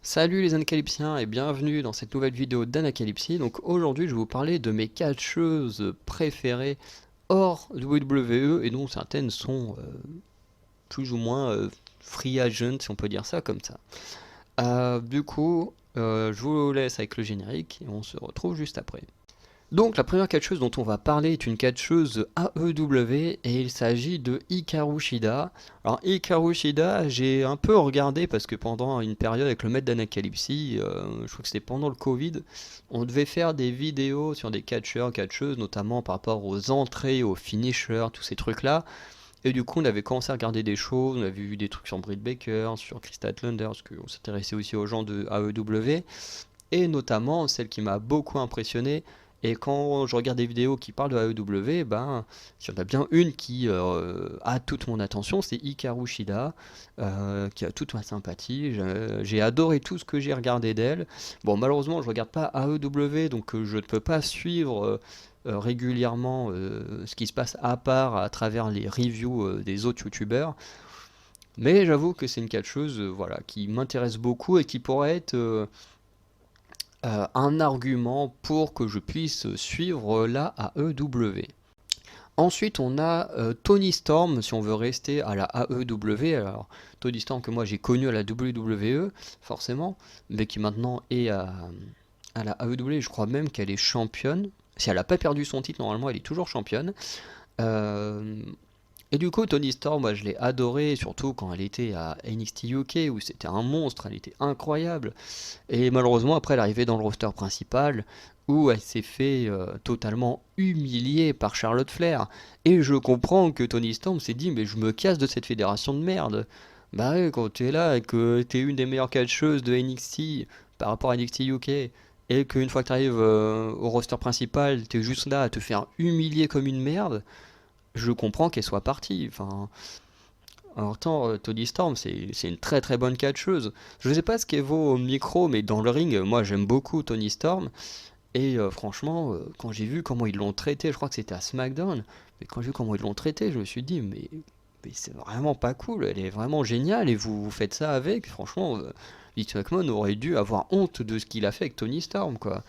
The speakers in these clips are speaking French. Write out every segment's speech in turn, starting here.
Salut les Anacalypsiens et bienvenue dans cette nouvelle vidéo d'Anacalypsie. Donc aujourd'hui je vais vous parler de mes catcheuses préférées hors WWE et dont certaines sont plus ou moins free agent si on peut dire ça comme ça. Je vous laisse avec le générique et on se retrouve juste après. Donc la première catcheuse dont on va parler est une catcheuse AEW et il s'agit de Hikaru Shida. Alors Hikaru Shida, j'ai un peu regardé parce que pendant une période avec le maître d'Anacalypsie, je crois que c'était pendant le Covid, on devait faire des vidéos sur des catcheurs, catcheuses, notamment par rapport aux entrées, aux finishers, tous ces trucs-là. Et du coup, on avait commencé à regarder des choses, on avait vu des trucs sur Britt Baker, sur Krista Thunder, parce qu'on s'intéressait aussi aux gens de AEW, et notamment celle qui m'a beaucoup impressionné. Et quand je regarde des vidéos qui parlent de AEW, ben, il y en a bien une qui a toute mon attention, c'est Hikaru Shida, qui a toute ma sympathie. J'ai adoré tout ce que j'ai regardé d'elle. Bon, malheureusement, je regarde pas AEW, donc je ne peux pas suivre régulièrement ce qui se passe à part à travers les reviews des autres youtubeurs. Mais j'avoue que c'est une catcheuse voilà, qui m'intéresse beaucoup et qui pourrait être un argument pour que je puisse suivre la AEW. Ensuite, on a Tony Storm, si on veut rester à la AEW. Alors, Tony Storm que moi j'ai connu à la WWE, forcément, mais qui maintenant est à la AEW. Je crois même qu'elle est championne. Si elle n'a pas perdu son titre, normalement, elle est toujours championne. Euh, et du coup, Tony Storm, moi je l'ai adoré, surtout quand elle était à NXT UK, où c'était un monstre, elle était incroyable. Et malheureusement, après, elle est arrivée dans le roster principal, où elle s'est fait totalement humilier par Charlotte Flair. Et je comprends que Tony Storm s'est dit, mais je me casse de cette fédération de merde. Bah ouais, quand tu es là et que tu es une des meilleures catcheuses de NXT par rapport à NXT UK, et qu'une fois que tu arrives au roster principal, tu es juste là à te faire humilier comme une merde, je comprends qu'elle soit partie. Enfin, en temps, Tony Storm, c'est une très très bonne catcheuse. Je ne sais pas ce qu'elle vaut au micro, mais dans le ring, moi j'aime beaucoup Tony Storm. Et franchement, quand j'ai vu comment ils l'ont traité, je crois que c'était à SmackDown, mais quand j'ai vu comment ils l'ont traité, je me suis dit, mais c'est vraiment pas cool, elle est vraiment géniale et vous faites ça avec. Franchement, Vince McMahon aurait dû avoir honte de ce qu'il a fait avec Tony Storm, quoi.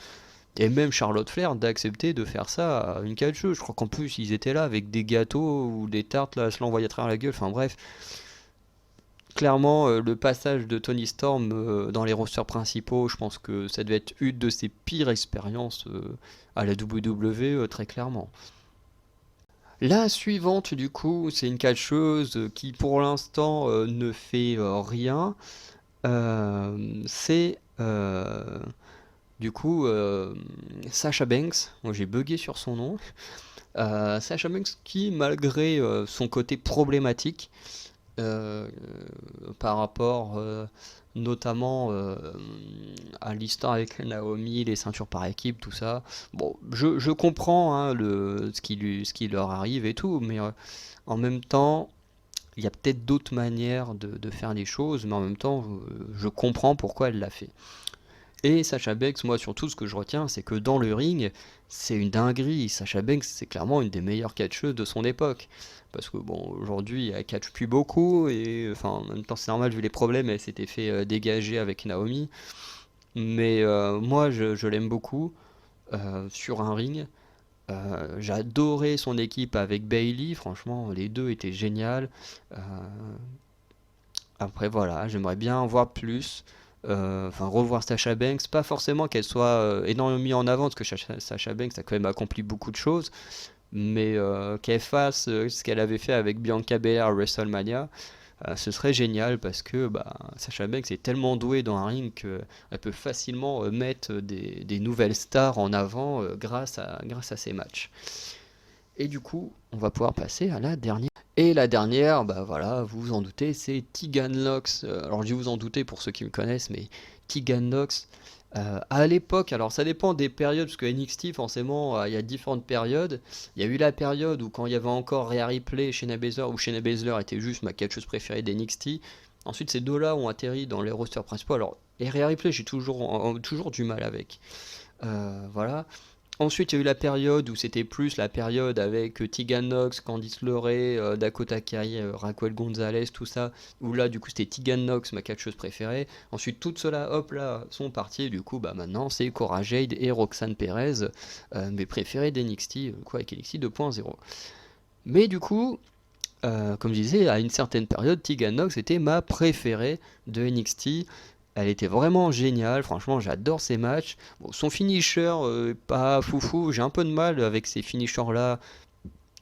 Et même Charlotte Flair d'accepter de faire ça à une catcheuse. Je crois qu'en plus ils étaient là avec des gâteaux ou des tartes là, à se l'envoyer à travers la gueule. Enfin bref, clairement le passage de Tony Storm dans les rosters principaux, je pense que ça devait être une de ses pires expériences à la WWE très clairement. La suivante du coup, c'est une catcheuse qui pour l'instant ne fait rien. C'est du coup Sasha Banks. Moi j'ai bugué sur son nom. Sasha Banks qui, malgré son côté problématique, euh, par rapport notamment à l'histoire avec Naomi, les ceintures par équipe, tout ça. Bon, je comprends hein, ce qui leur arrive et tout, mais en même temps, il y a peut-être d'autres manières de faire les choses, mais en même temps, je comprends pourquoi elle l'a fait. Et Sasha Banks, moi surtout ce que je retiens, c'est que dans le ring, c'est une dinguerie. Sasha Banks, c'est clairement une des meilleures catcheuses de son époque. Parce que bon, aujourd'hui, elle catch plus beaucoup, et enfin, en même temps, c'est normal vu les problèmes, elle s'était fait dégager avec Naomi. Mais moi, je l'aime beaucoup sur un ring. J'adorais son équipe avec Bailey, franchement, les deux étaient géniales. Euh, Après, voilà, j'aimerais bien en voir plus. Enfin, revoir Sasha Banks. Pas forcément qu'elle soit énormément mise en avant, parce que Sasha Banks a quand même accompli beaucoup de choses. Mais qu'elle fasse ce qu'elle avait fait avec Bianca Belair à WrestleMania, ce serait génial parce que bah, Sasha Banks est tellement douée dans un ring qu'elle peut facilement mettre des nouvelles stars en avant grâce à ses matchs. Et du coup, on va pouvoir passer à la dernière. Et la dernière, bah voilà, vous vous en doutez, c'est Tegan Nox. Alors je dis vous en doutez pour ceux qui me connaissent, mais Tegan Nox, à l'époque, alors ça dépend des périodes, parce que NXT, forcément, il y a différentes périodes. Il y a eu la période où quand il y avait encore Rhea Ripley et Shayna Baszler, où Shayna Baszler était juste ma catcheuse préférée d'NXT. Ensuite, ces deux-là ont atterri dans les rosters principaux. Alors, et Rhea Ripley, j'ai toujours du mal avec. Voilà. Ensuite, il y a eu la période où c'était plus la période avec Tegan Nox, Candice LeRae, Dakota Kai, Raquel Gonzalez, tout ça, où là, du coup, c'était Tegan Nox, ma catcheuse préférée. Ensuite, toutes ceux-là, hop là, sont partis. Du coup, bah maintenant, c'est Cora Jade et Roxanne Perez, mes préférés d'NXT, quoi, avec NXT 2.0. Mais du coup, comme je disais, à une certaine période, Tegan Nox était ma préférée de NXT. Elle était vraiment géniale, franchement j'adore ses matchs. Bon, son finisher, pas foufou, j'ai un peu de mal avec ces finishers là,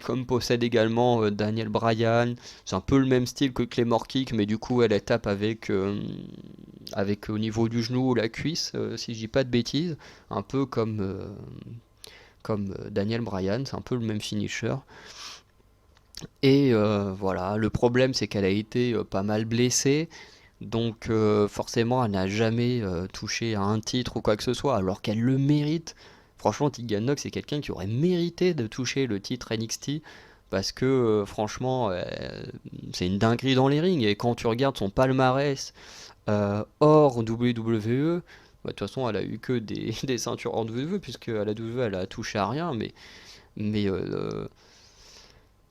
comme possède également Daniel Bryan. C'est un peu le même style que Claymore Kick, mais du coup elle tape avec au niveau du genou ou la cuisse, si je dis pas de bêtises. Un peu comme Daniel Bryan, c'est un peu le même finisher. Et voilà, le problème c'est qu'elle a été pas mal blessée. Donc forcément, elle n'a jamais touché à un titre ou quoi que ce soit, alors qu'elle le mérite. Franchement, Tegan Nox, c'est quelqu'un qui aurait mérité de toucher le titre NXT, parce que franchement, c'est une dinguerie dans les rings. Et quand tu regardes son palmarès hors WWE, bah, de toute façon, elle a eu que des ceintures hors WWE, puisque à la WWE, elle a touché à rien, mais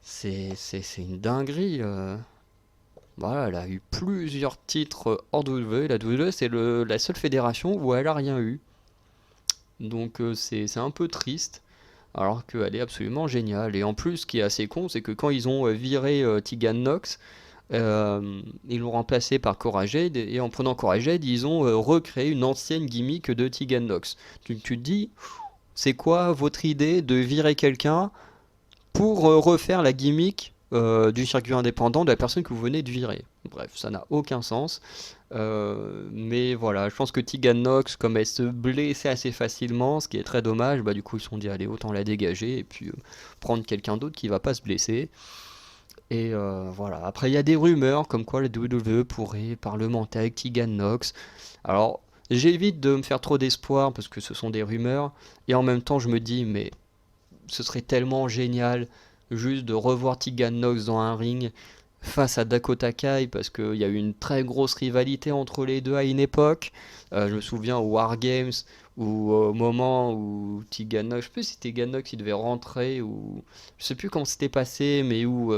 c'est une dinguerie. Voilà, elle a eu plusieurs titres hors WWE. La WWE, c'est la seule fédération où elle a rien eu. Donc c'est un peu triste, alors qu'elle est absolument géniale. Et en plus, ce qui est assez con, c'est que quand ils ont viré Tegan Nox, ils l'ont remplacée par Cora Jade. Et en prenant Cora Jade, ils ont recréé une ancienne gimmick de Tegan Nox. Tu te dis, c'est quoi votre idée de virer quelqu'un pour refaire la gimmick du circuit indépendant de la personne que vous venez de virer? Bref, ça n'a aucun sens. Mais voilà, je pense que Tegan Nox, comme elle se blessait assez facilement, ce qui est très dommage, bah du coup ils se sont dit allez, autant la dégager et puis prendre quelqu'un d'autre qui va pas se blesser. Et voilà, après il y a des rumeurs comme quoi la WWE pourrait parlementer avec Tegan Nox. Alors j'évite de me faire trop d'espoir parce que ce sont des rumeurs, et en même temps je me dis mais ce serait tellement génial juste de revoir Tegan Nox dans un ring face à Dakota Kai, parce qu'il y a eu une très grosse rivalité entre les deux à une époque. Je me souviens au War Games, ou au moment où Tegan Nox, je sais plus si Tegan Nox il devait rentrer, ou je sais plus comment c'était passé, mais où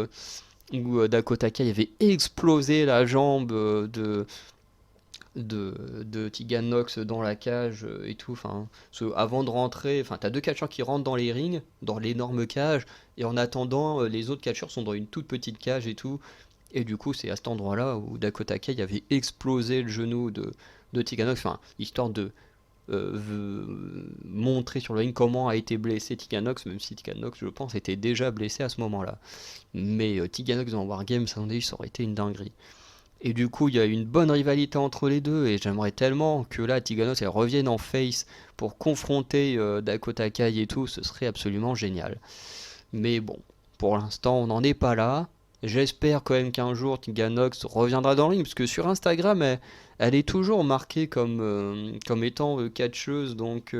Dakota Kai avait explosé la jambe de Tegan Nox dans la cage et tout. Enfin, avant de rentrer, enfin, t'as deux catcheurs qui rentrent dans les rings, dans l'énorme cage, et en attendant, les autres catcheurs sont dans une toute petite cage et tout. Et du coup, c'est à cet endroit-là où Dakota Kai avait explosé le genou de Tegan Nox, enfin, histoire de montrer sur le ring comment a été blessé Tegan Nox, même si Tegan Nox, je pense, était déjà blessé à ce moment-là. Mais Tegan Nox dans Wargames, ça aurait été une dinguerie. Et du coup, il y a une bonne rivalité entre les deux, et j'aimerais tellement que là, Tegan Nox elle revienne en face pour confronter Dakota Kai et tout, ce serait absolument génial. Mais bon, pour l'instant, on n'en est pas là. J'espère quand même qu'un jour Tegan Nox reviendra dans le ring, parce que sur Instagram, elle est toujours marquée comme étant catcheuse, donc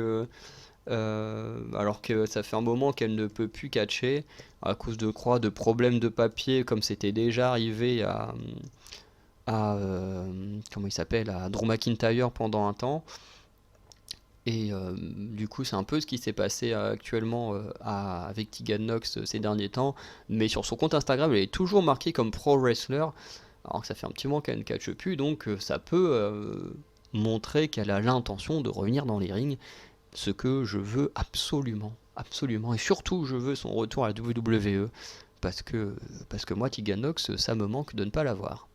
alors que ça fait un moment qu'elle ne peut plus catcher à cause de problèmes de papier, comme c'était déjà arrivé à comment il s'appelle, à Drew McIntyre pendant un temps. Et du coup, c'est un peu ce qui s'est passé actuellement avec Tegan Nox ces derniers temps. Mais sur son compte Instagram, elle est toujours marquée comme pro wrestler, alors que ça fait un petit moment qu'elle ne catche plus. Donc ça peut montrer qu'elle a l'intention de revenir dans les rings, ce que je veux absolument, absolument. Et surtout, je veux son retour à la WWE, parce que moi, Tegan Nox, ça me manque de ne pas l'avoir.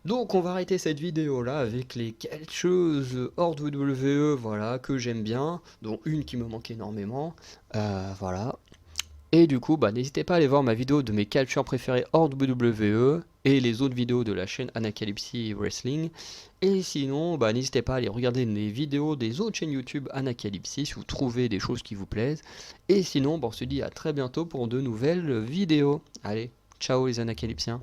Donc on va arrêter cette vidéo là avec les catcheuses hors de WWE, voilà, que j'aime bien, dont une qui me manque énormément, voilà. Et du coup, bah, n'hésitez pas à aller voir ma vidéo de mes catcheurs préférés hors de WWE, et les autres vidéos de la chaîne Anacalypsy Wrestling. Et sinon, bah, n'hésitez pas à aller regarder les vidéos des autres chaînes YouTube Anacalypsy si vous trouvez des choses qui vous plaisent. Et sinon, bah, on se dit à très bientôt pour de nouvelles vidéos. Allez, ciao les Anacalypsiens.